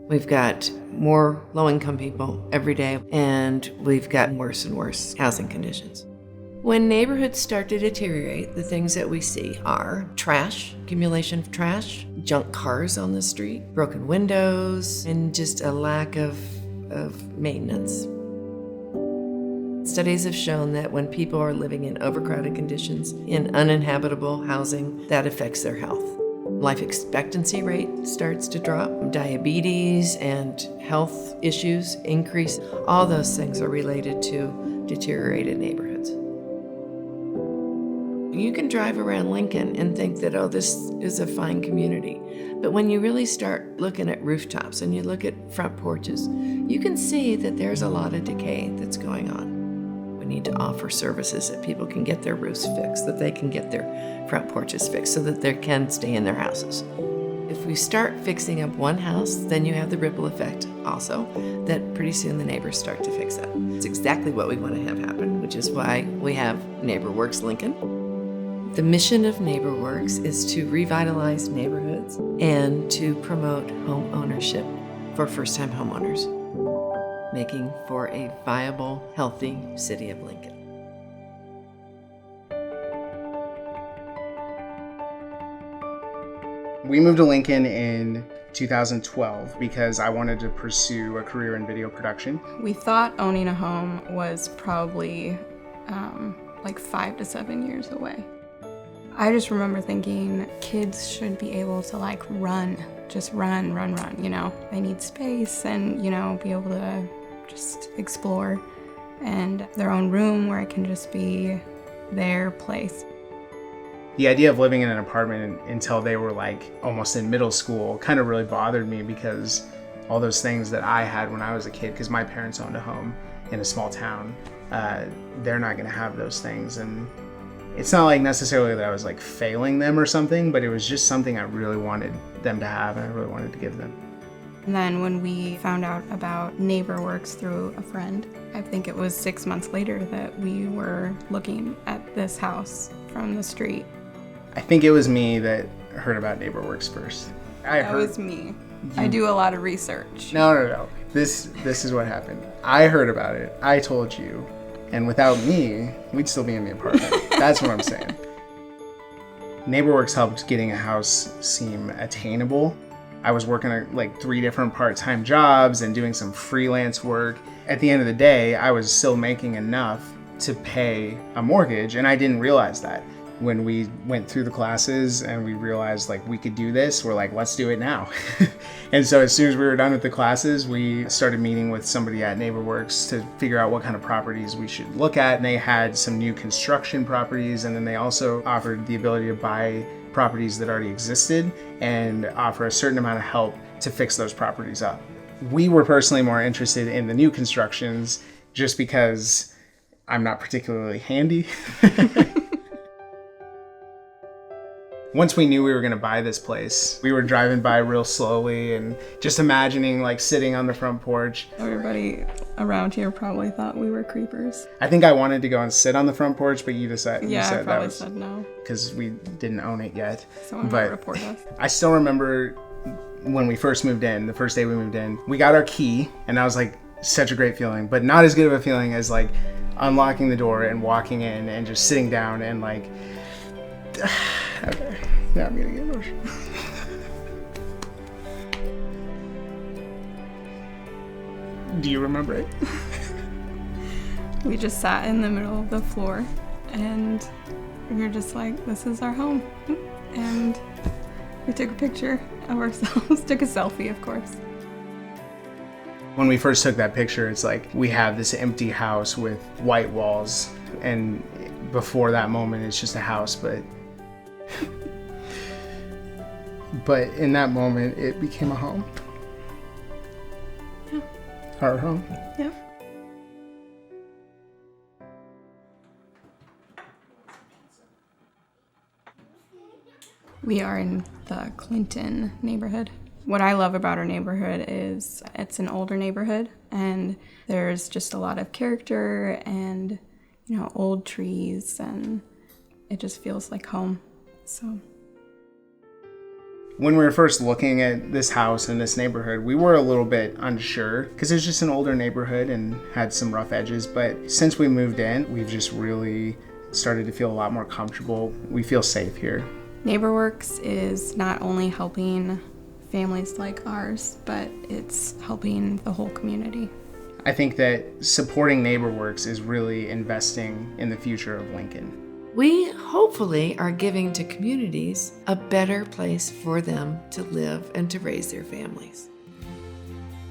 We've got more low-income people every day, and we've got worse and worse housing conditions. When neighborhoods start to deteriorate, the things that we see are trash, accumulation of trash, junk cars on the street, broken windows, and just a lack of maintenance. Studies have shown that when people are living in overcrowded conditions, in uninhabitable housing, that affects their health. Life expectancy rate starts to drop. Diabetes and health issues increase. All those things are related to deteriorated neighborhoods. You can drive around Lincoln and think that, oh, this is a fine community. But when you really start looking at rooftops and you look at front porches, you can see that there's a lot of decay that's going on. We need to offer services that people can get their roofs fixed, that they can get their front porches fixed so that they can stay in their houses. If we start fixing up one house, then you have the ripple effect also, that pretty soon the neighbors start to fix up. It's exactly what we want to have happen, which is why we have NeighborWorks Lincoln. The mission of NeighborWorks is to revitalize neighborhoods and to promote home ownership for first-time homeowners, making for a viable, healthy city of Lincoln. We moved to Lincoln in 2012 because I wanted to pursue a career in video production. We thought owning a home was probably like 5 to 7 years away. I just remember thinking kids should be able to like run, you know. They need space and, you know, be able to just explore, and their own room where it can just be their place. The idea of living in an apartment until they were like almost in middle school kind of really bothered me, because all those things that I had when I was a kid, because my parents owned a home in a small town, they're not going to have those things. And it's not like necessarily that I was like failing them or something, but it was just something I really wanted them to have and I really wanted to give them. And then when we found out about NeighborWorks through a friend, I think it was 6 months later that we were looking at this house from the street. I think it was me that heard about NeighborWorks first. That was me. I do a lot of research. No. This is what happened. I heard about it. I told you. And without me, we'd still be in the apartment. That's what I'm saying. NeighborWorks helped getting a house seem attainable. I was working at like 3 different part-time jobs and doing some freelance work. At the end of the day, I was still making enough to pay a mortgage, and I didn't realize that. When we went through the classes and we realized like we could do this, we're like, let's do it now. And so as soon as we were done with the classes, we started meeting with somebody at NeighborWorks to figure out what kind of properties we should look at. And they had some new construction properties, and then they also offered the ability to buy properties that already existed and offer a certain amount of help to fix those properties up. We were personally more interested in the new constructions just because I'm not particularly handy. Once we knew we were going to buy this place, we were driving by real slowly and just imagining like sitting on the front porch. Everybody around here probably thought we were creepers. I think I wanted to go and sit on the front porch, but you decided I probably that said no. Because we didn't own it yet. Someone might report us. I still remember when we first moved in, the first day we moved in, we got our key, and that was like such a great feeling, but not as good of a feeling as like unlocking the door and walking in and just sitting down and like, okay, now I'm gonna get emotional. Do you remember it? We just sat in the middle of the floor and we were just like, this is our home. And we took a picture of ourselves, took a selfie, of course. When we first took that picture, it's like we have this empty house with white walls, and before that moment, it's just a house, but in that moment, it became a home. Yeah. Our home. Yeah. We are in the Clinton neighborhood. What I love about our neighborhood is it's an older neighborhood, and there's just a lot of character and, you know, old trees, and it just feels like home. So When we were first looking at this house and this neighborhood, we were a little bit unsure because it's just an older neighborhood and had some rough edges. But since we moved in, we've just really started to feel a lot more comfortable. We feel safe here. NeighborWorks is not only helping families like ours, but it's helping the whole community. I think that supporting NeighborWorks is really investing in the future of Lincoln. We hopefully are giving to communities a better place for them to live and to raise their families.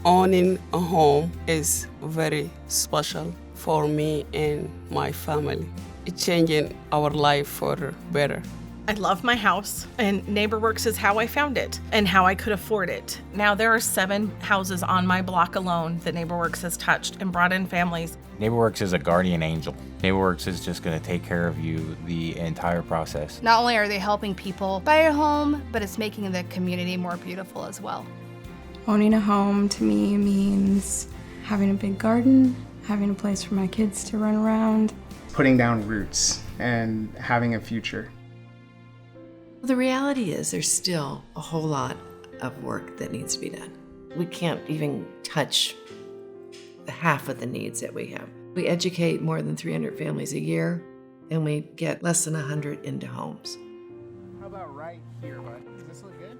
Owning a home is very special for me and my family. It's changing our life for better. I love my house, and NeighborWorks is how I found it and how I could afford it. Now there are 7 houses on my block alone that NeighborWorks has touched and brought in families. NeighborWorks is a guardian angel. NeighborWorks is just going to take care of you the entire process. Not only are they helping people buy a home, but it's making the community more beautiful as well. Owning a home to me means having a big garden, having a place for my kids to run around. Putting down roots and having a future. The reality is there's still a whole lot of work that needs to be done. We can't even touch half of the needs that we have. We educate more than 300 families a year, and we get less than 100 into homes. How about right here, bud? Does this look good?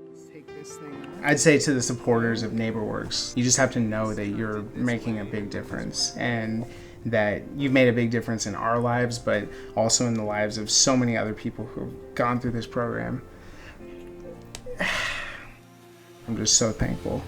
Let's take this thing. I'd say to the supporters of NeighborWorks, you just have to know that you're making a big difference and that you've made a big difference in our lives, but also in the lives of so many other people who've gone through this program. I'm just so thankful.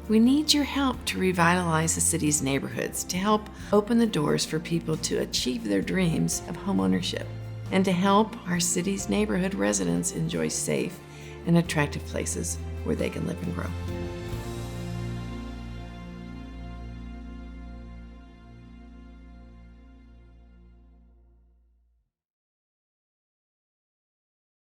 We need your help to revitalize the city's neighborhoods, to help open the doors for people to achieve their dreams of homeownership, and to help our city's neighborhood residents enjoy safe and attractive places where they can live and grow.